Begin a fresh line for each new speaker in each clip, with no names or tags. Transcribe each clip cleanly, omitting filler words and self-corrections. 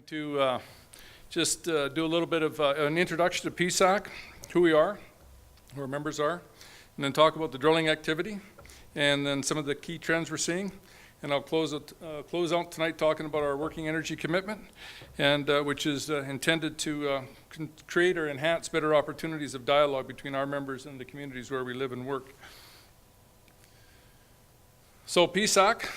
going to just do a little bit of an introduction to PSAC, who we are, who our members are, and then talk about the drilling activity, and then some of the key trends we're seeing. And I'll close out tonight talking about our working energy commitment, and which is intended to create or enhance better opportunities of dialogue between our members and the communities where we live and work. So PSAC,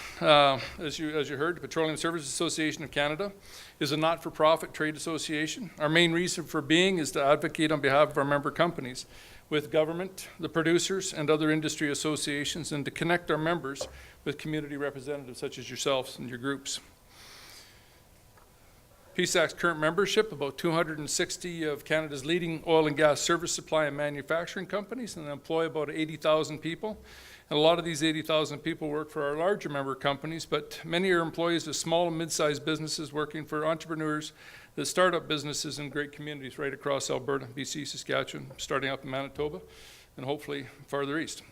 as you heard, the Petroleum Services Association of Canada, is a not-for-profit trade association. Our main reason for being is to advocate on behalf of our member companies with government, the producers, and other industry associations, and to connect our members with community representatives such as yourselves and your groups. PSAC's current membership, about 260 of Canada's leading oil and gas service supply and manufacturing companies, and employ about 80,000 people. And a lot of these 80,000 people work for our larger member companies, but many are employees of small and mid-sized businesses working for entrepreneurs that start up businesses in great communities right across Alberta, BC, Saskatchewan, starting up in Manitoba, and hopefully farther east.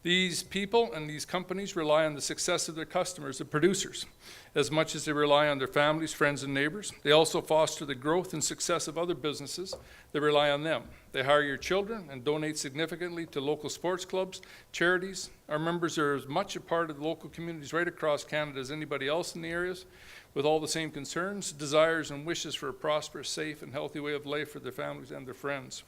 These people and these companies rely on the success of their customers, the producers, as much as they rely on their families, friends, and neighbors. They also foster the growth and success of other businesses that rely on them. They hire your children and donate significantly to local sports clubs, charities. Our members are as much a part of the local communities right across Canada as anybody else in the areas, with all the same concerns, desires, and wishes for a prosperous, safe, and healthy way of life for their families and their friends.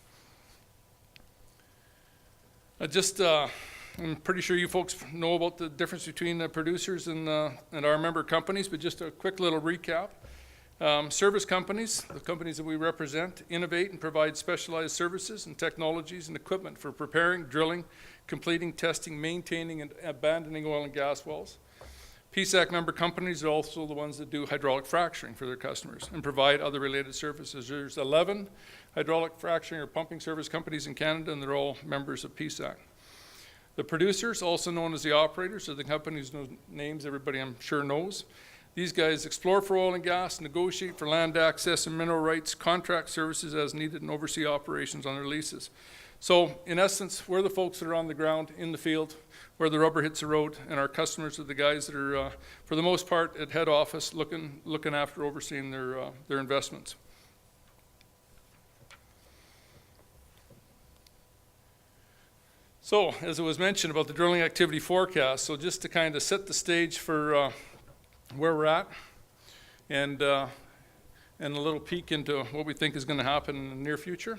I'm pretty sure you folks know about the difference between the producers and our member companies, but just a quick little recap. Service companies, the companies that we represent, innovate and provide specialized services and technologies and equipment for preparing, drilling, completing, testing, maintaining, and abandoning oil and gas wells. PSAC member companies are also the ones that do hydraulic fracturing for their customers and provide other related services. There's 11 hydraulic fracturing or pumping service companies in Canada, and they're all members of PSAC. The producers, also known as the operators, are the companies whose names everybody I'm sure knows. These guys explore for oil and gas, negotiate for land access and mineral rights, contract services as needed, and oversee operations on their leases. So, in essence, we're the folks that are on the ground, in the field, where the rubber hits the road, and our customers are the guys that are, for the most part, at head office, looking after overseeing their investments. So, as it was mentioned about the drilling activity forecast, so just to kind of set the stage for where we're at, and a little peek into what we think is going to happen in the near future.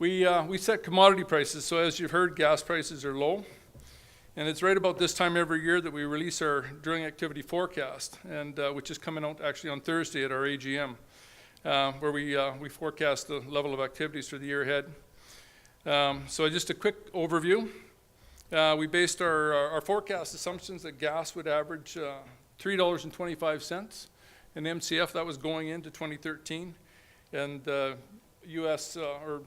We set commodity prices, so as you've heard, gas prices are low, and it's right about this time every year that we release our drilling activity forecast, and which is coming out actually on Thursday at our AGM, where we forecast the level of activities for the year ahead. So just a quick overview. We based our forecast assumptions that gas would average $3.25 an MCF. That was going into 2013, and US or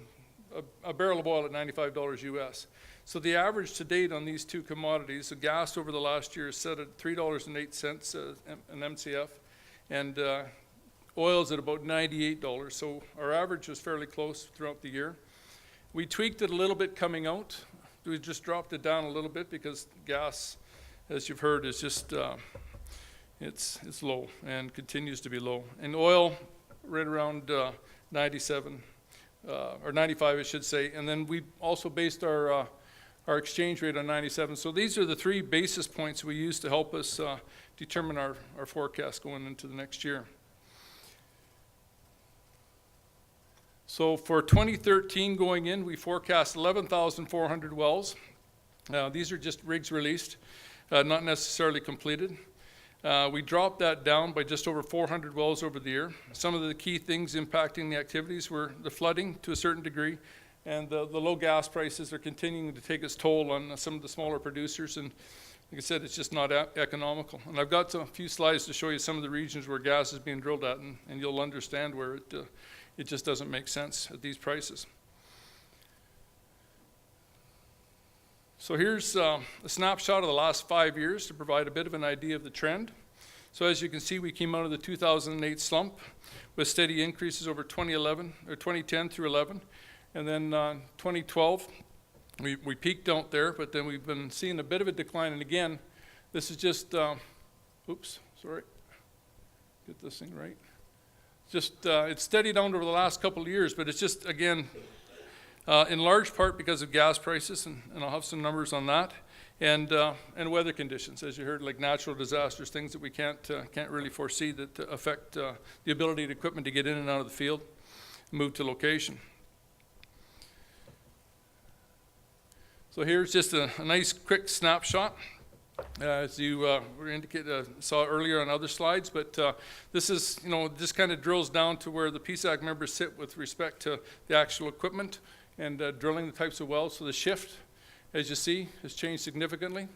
a barrel of oil at $95 US. So the average to date on these two commodities, the gas over the last year is set at $3.08 an MCF, and oil's at about $98. So our average was fairly close throughout the year. We tweaked it a little bit coming out. We just dropped it down a little bit because gas, as you've heard, is just, it's low and continues to be low. And oil, right around 97, or 95, I should say. And then we also based our exchange rate on 97. So these are the 3 basis points we use to help us determine our forecast going into the next year. So for 2013 going in, we forecast 11,400 wells. These are just rigs released, not necessarily completed. We dropped that down by just over 400 wells over the year. Some of the key things impacting the activities were the flooding to a certain degree, and the low gas prices are continuing to take its toll on some of the smaller producers, and like I said, it's just not economical. And I've got a few slides to show you some of the regions where gas is being drilled at, and you'll understand where it just doesn't make sense at these prices. So here's a snapshot of the last 5 years to provide a bit of an idea of the trend. So as you can see, we came out of the 2008 slump with steady increases over 2010 through 11. And then 2012, we peaked out there, but then we've been seeing a bit of a decline. And again, this is just, oops, sorry, get this thing right. just, it's steadied down over the last couple of years, but it's just, again, in large part because of gas prices, and I'll have some numbers on that, and weather conditions, as you heard, like natural disasters, things that we can't really foresee that affect the ability of the equipment to get in and out of the field, move to location. So here's just a nice quick snapshot, as you saw earlier on other slides, but this is, just kind of drills down to where the PSAC members sit with respect to the actual equipment and drilling the types of wells. So the shift, as you see, has changed significantly,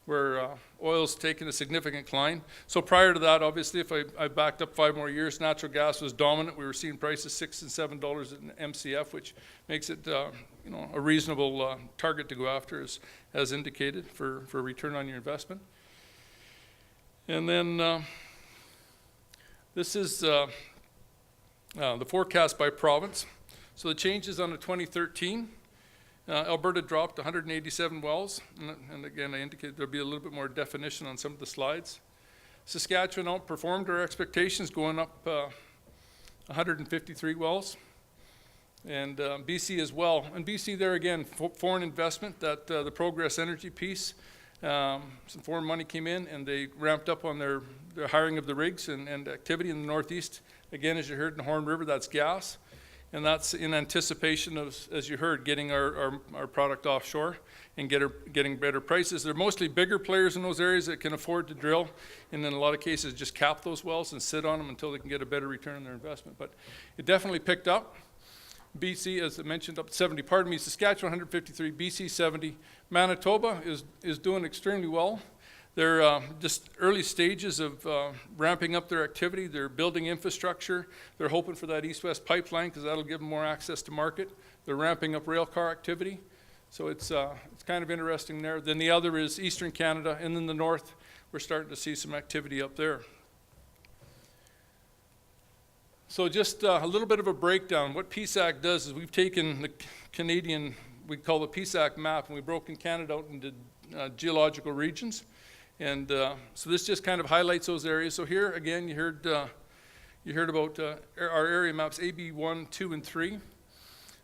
where oil's taken a significant climb. So prior to that, obviously, if I backed up 5 more years, natural gas was dominant. We were seeing prices $6 and $7 an MCF, which makes it a reasonable target to go after, as indicated, for return on your investment. And then this is the forecast by province. So the changes on the 2013. Alberta dropped 187 wells, and again, I indicated there'll be a little bit more definition on some of the slides. Saskatchewan outperformed our expectations, going up 153 wells, and BC as well. And BC there again, foreign investment, that the Progress Energy piece, some foreign money came in, and they ramped up on their hiring of the rigs and activity in the Northeast. Again, as you heard in the Horn River, that's gas. And that's in anticipation of, as you heard, getting our product offshore and getting better prices. They're mostly bigger players in those areas that can afford to drill, and in a lot of cases just cap those wells and sit on them until they can get a better return on their investment. But it definitely picked up. BC, as I mentioned, up to 70. Pardon me, Saskatchewan 153, BC 70. Manitoba is doing extremely well. They're just early stages of ramping up their activity. They're building infrastructure. They're hoping for that east-west pipeline because that'll give them more access to market. They're ramping up rail car activity. So it's kind of interesting there. Then the other is Eastern Canada, and then the north, we're starting to see some activity up there. So just a little bit of a breakdown. What PSAC does is we've taken the Canadian, we call the PSAC map, and we've broken Canada out into geological regions. And so this just kind of highlights those areas. So here, again, you heard about our area maps, AB1, 2, and 3.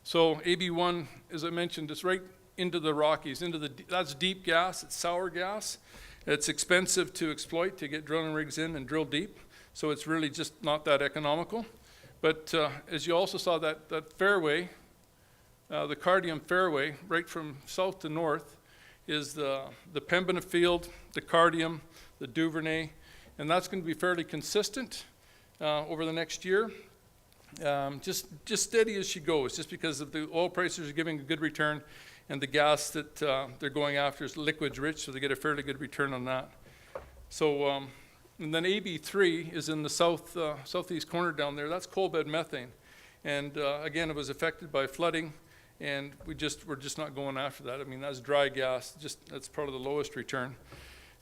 So AB1, as I mentioned, is right into the Rockies. That's deep gas. It's sour gas. It's expensive to exploit, to get drilling rigs in and drill deep. So it's really just not that economical. But as you also saw, that fairway, the Cardium fairway, right from south to north, is the Pembina field, the Cardium, the Duvernay, and that's going to be fairly consistent over the next year. Just steady as she goes, just because of the oil prices are giving a good return, and the gas that they're going after is liquids rich, so they get a fairly good return on that. So, and then AB3 is in the southeast corner down there. That's coal bed methane, and again, it was affected by flooding. And we're just not going after that. I mean, that's dry gas. That's probably the lowest return,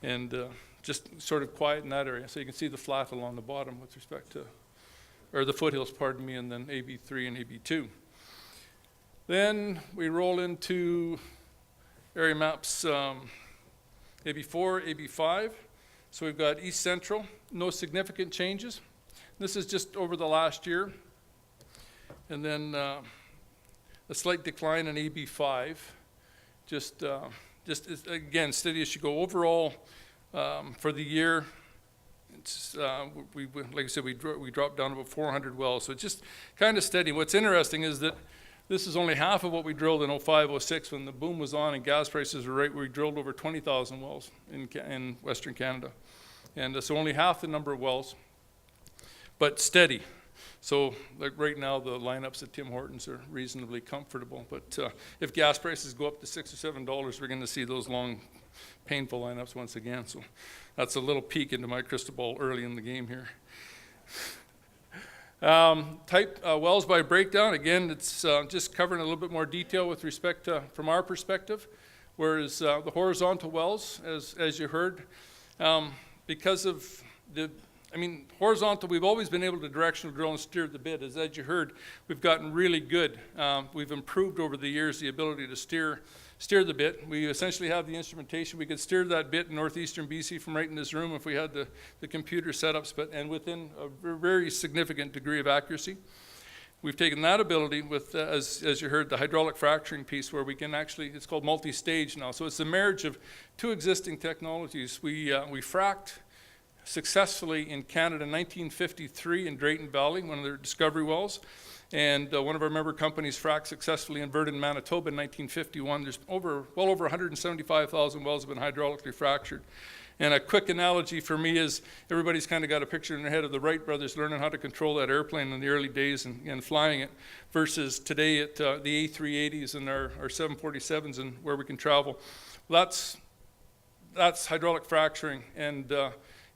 and just sort of quiet in that area. So you can see the flat along the bottom with respect to, or the foothills, pardon me, and then AB3 and AB2. Then we roll into area maps AB4, AB5. So we've got East Central, no significant changes. This is just over the last year, and then. A slight decline in AB5, just again, steady as you go. Overall, for the year, it's, like I said, we dropped down about 400 wells, so it's just kind of steady. What's interesting is that this is only half of what we drilled in 05, 06 when the boom was on and gas prices were right where we drilled over 20,000 wells in Western Canada. And so only half the number of wells, but steady. So like right now, the lineups at Tim Hortons are reasonably comfortable. But if gas prices go up to $6 or $7, we're going to see those long, painful lineups once again. So that's a little peek into my crystal ball early in the game here. Wells by breakdown. Again, it's just covering a little bit more detail with respect to, from our perspective. Whereas the horizontal wells, as you heard, because of horizontal, we've always been able to directional drill and steer the bit. As you heard, we've gotten really good. We've improved over the years the ability to steer steer the bit. We essentially have the instrumentation. We could steer that bit in northeastern BC from right in this room if we had the computer setups, and within a very significant degree of accuracy. We've taken that ability with, as you heard, the hydraulic fracturing piece, where we can actually, it's called multi-stage now. So it's the marriage of two existing technologies. We fracked successfully in Canada in 1953 in Drayton Valley, one of their discovery wells. And one of our member companies fracked successfully in Verdun, Manitoba in 1951. There's well over 175,000 wells have been hydraulically fractured. And a quick analogy for me is everybody's kind of got a picture in their head of the Wright brothers learning how to control that airplane in the early days and flying it, versus today at the A380s and our 747s and where we can travel. That's hydraulic fracturing and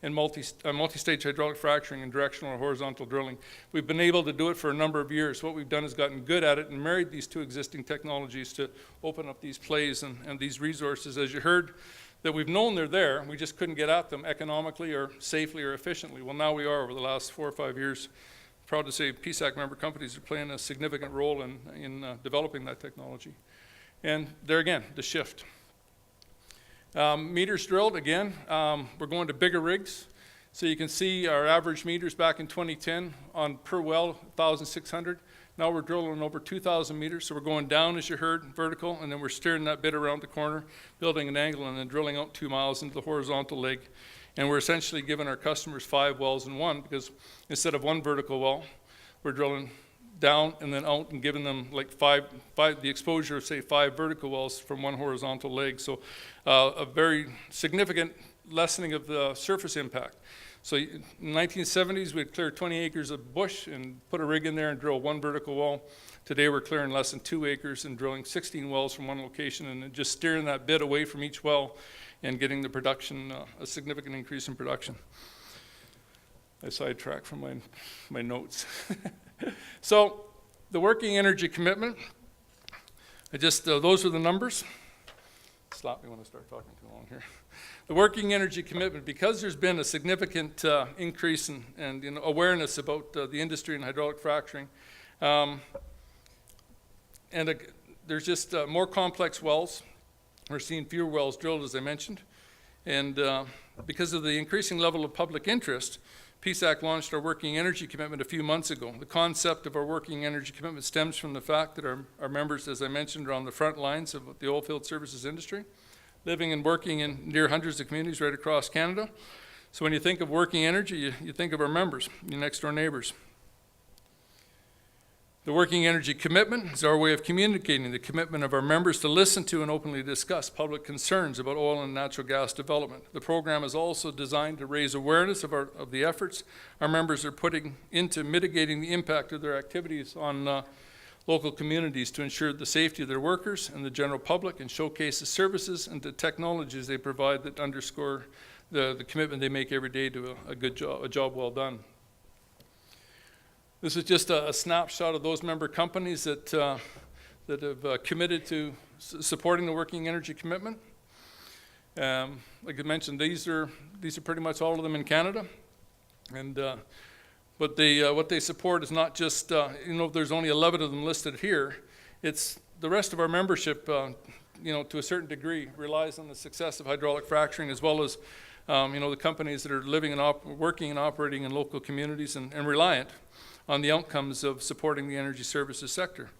multi-stage hydraulic fracturing and directional or horizontal drilling. We've been able to do it for a number of years. What we've done is gotten good at it and married these two existing technologies to open up these plays and these resources. As you heard, that we've known they're there, we just couldn't get at them economically or safely or efficiently. Well, now we are over the last 4 or 5 years. Proud to say PSAC member companies are playing a significant role in developing that technology. And there again, the shift. Meters drilled, again, we're going to bigger rigs. So you can see our average meters back in 2010 on per well, 1,600. Now we're drilling over 2,000 meters, so we're going down, as you heard, vertical, and then we're steering that bit around the corner, building an angle, and then drilling out 2 miles into the horizontal leg. And we're essentially giving our customers 5 wells in one, because instead of 1 vertical well, we're drilling down and then out and giving them like the exposure of, say, 5 vertical wells from 1 horizontal leg. So a very significant lessening of the surface impact. So in the 1970s, we'd clear 20 acres of bush and put a rig in there and drill 1 vertical well. Today, we're clearing less than 2 acres and drilling 16 wells from 1 location, and just steering that bit away from each well and getting the production, a significant increase in production. I sidetracked from my notes. So the working energy commitment, those are the numbers. Stop me when I start talking too long here. The working energy commitment, because there's been a significant increase in awareness about the industry and hydraulic fracturing, there's just more complex wells. We're seeing fewer wells drilled, as I mentioned. And because of the increasing level of public interest, PSAC launched our working energy commitment a few months ago. The concept of our working energy commitment stems from the fact that our members, as I mentioned, are on the front lines of the oilfield services industry, living and working in near hundreds of communities right across Canada. So when you think of working energy, you think of our members, your next door neighbors. The working energy commitment is our way of communicating the commitment of our members to listen to and openly discuss public concerns about oil and natural gas development. The program is also designed to raise awareness of the efforts our members are putting into mitigating the impact of their activities on local communities to ensure the safety of their workers and the general public, and showcase the services and the technologies they provide that underscore the commitment they make every day to a job well done. This is just a snapshot of those member companies that have committed to supporting the working energy commitment. Like I mentioned, these are pretty much all of them in Canada, and what they support is not just there's only 11 of them listed here. It's the rest of our membership, to a certain degree, relies on the success of hydraulic fracturing, as well as the companies that are living and working and operating in local communities and reliant on the outcomes of supporting the energy services sector.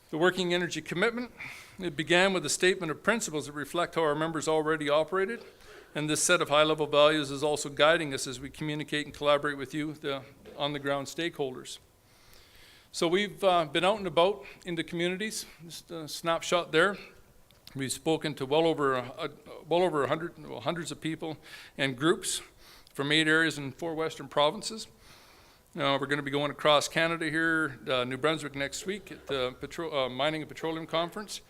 The working energy commitment, it began with a statement of principles that reflect how our members already operated, and this set of high-level values is also guiding us as we communicate and collaborate with you, the on-the-ground stakeholders. So we've been out and about into communities, just a snapshot there. We've spoken to well over 100, hundreds of people and groups from 8 areas in 4 western provinces. We're going to be going across Canada here, New Brunswick next week at the Mining and Petroleum Conference.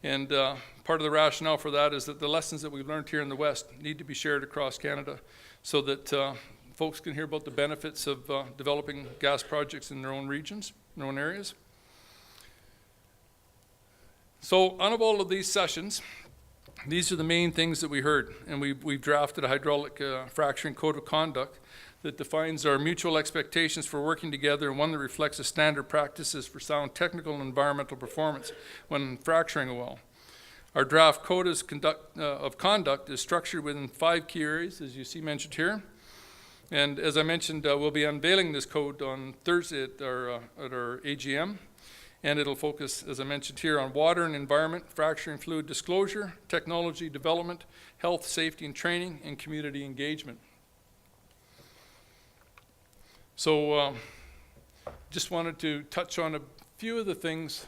And part of the rationale for that is that the lessons that we've learned here in the West need to be shared across Canada so that folks can hear about the benefits of developing gas projects in their own regions, in their own areas. So out of all of these sessions, these are the main things that we heard, and we've drafted a hydraulic fracturing code of conduct that defines our mutual expectations for working together, and one that reflects the standard practices for sound technical and environmental performance when fracturing a well. Our draft code of conduct is structured within 5 key areas, as you see mentioned here. And as I mentioned, we'll be unveiling this code on Thursday at our AGM. And it'll focus, as I mentioned here, on water and environment, fracturing fluid disclosure, technology development, health, safety and training, and community engagement. So just wanted to touch on a few of the things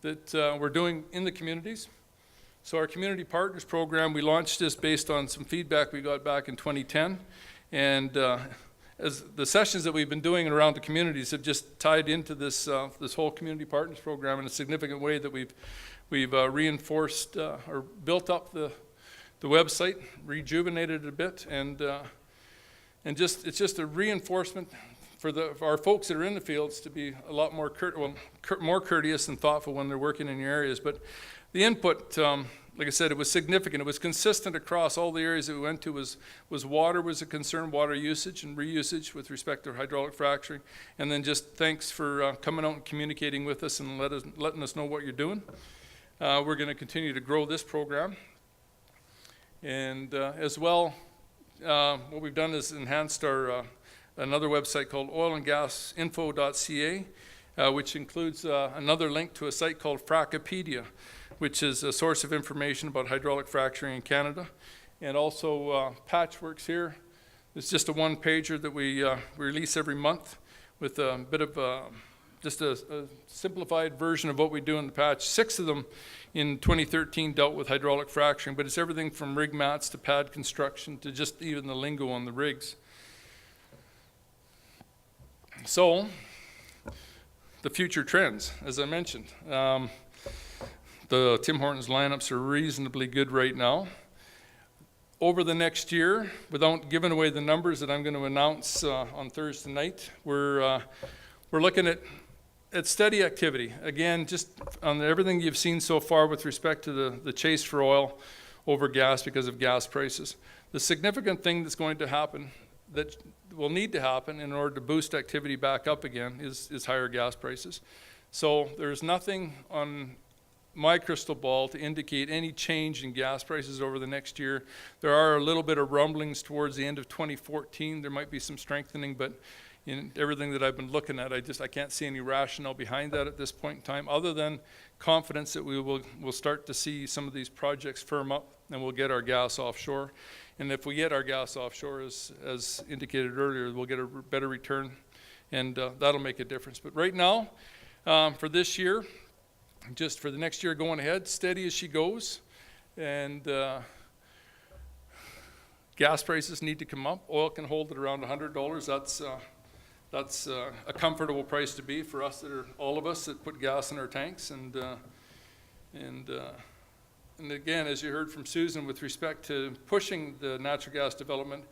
that we're doing in the communities. So our Community Partners Program, we launched this based on some feedback we got back in 2010. And as the sessions that we've been doing around the communities have just tied into this this whole Community Partners Program in a significant way, that we've reinforced or built up the website, rejuvenated it a bit, and just it's just a reinforcement for our folks that are in the fields to be a lot more more courteous and thoughtful when they're working in your areas. But the input, like I said, it was significant. It was consistent across all the areas that we went to. Was water was a concern, water usage and reusage with respect to hydraulic fracturing. And then just thanks for coming out and communicating with us and letting us know what you're doing. We're going to continue to grow this program. And as well, what we've done is enhanced our another website called oilandgasinfo.ca, which includes another link to a site called Frackopedia, which is a source of information about hydraulic fracturing in Canada. And also Patchworks here. It's just a one-pager that we release every month with a bit of just a simplified version of what we do in the patch. 6 of them in 2013 dealt with hydraulic fracturing, but it's everything from rig mats to pad construction to just even the lingo on the rigs. So, the future trends, as I mentioned. The Tim Hortons lineups are reasonably good right now. Over the next year, without giving away the numbers that I'm going to announce on Thursday night, we're looking at steady activity. Again, just on everything you've seen so far with respect to the chase for oil over gas because of gas prices. The significant thing that's going to happen, that will need to happen in order to boost activity back up again, is higher gas prices. So there's nothing on my crystal ball to indicate any change in gas prices over the next year. There are a little bit of rumblings towards the end of 2014. There might be some strengthening, but in everything that I've been looking at, I can't see any rationale behind that at this point in time, other than confidence that we'll start to see some of these projects firm up and we'll get our gas offshore. And if we get our gas offshore, as indicated earlier, we'll get a better return, and that'll make a difference. But right now, for this year, just for the next year going ahead, steady as she goes, and gas prices need to come up. Oil can hold at around $100. That's a comfortable price to be for us, all of us that put gas in our tanks. And again, as you heard from Susan, with respect to pushing the natural gas development,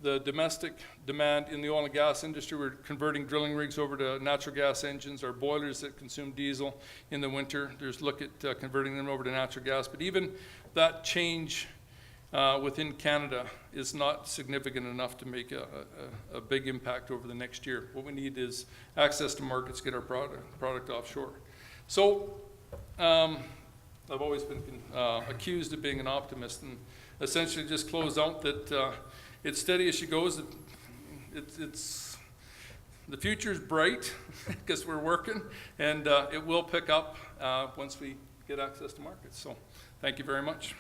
the domestic demand in the oil and gas industry, we're converting drilling rigs over to natural gas engines, our boilers that consume diesel in the winter. There's look at converting them over to natural gas. But even that change within Canada is not significant enough to make a big impact over the next year. What we need is access to markets, get our product offshore. So I've always been accused of being an optimist, and essentially just close out that it's steady as she goes. It's the future's bright because we're working, and it will pick up once we get access to markets. So thank you very much.